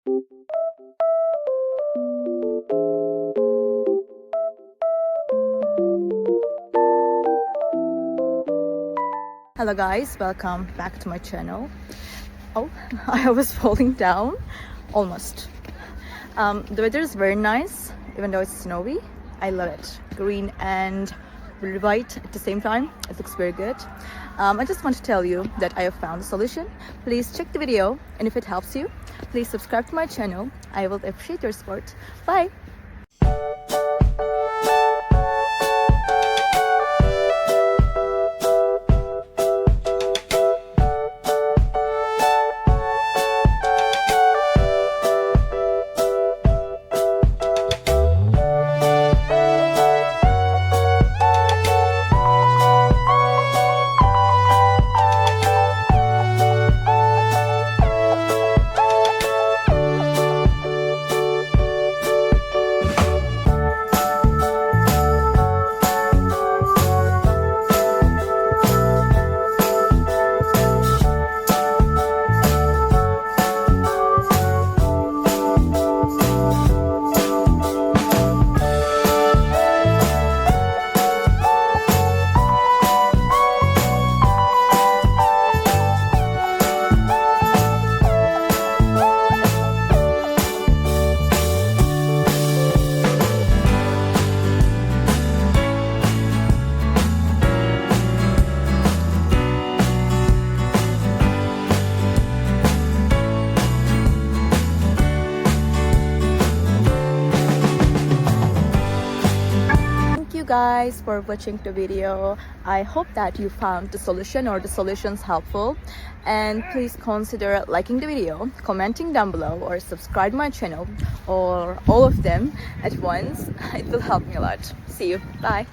Hello guys, welcome back to my channel. Oh, I was falling down almost. The weather is very nice, even though it's snowy. I love it. Green and really white at the same time. It looks very good. I just want to tell you that I have found a solution. Please check the video, and if it helps you, please subscribe to my channel. I will appreciate your support. Bye! Guys for watching the video. I hope that you found the solution or the solutions helpful, and please consider liking the video, commenting down below, or subscribe my channel, or all of them at once. It will help me a lot. See you. Bye.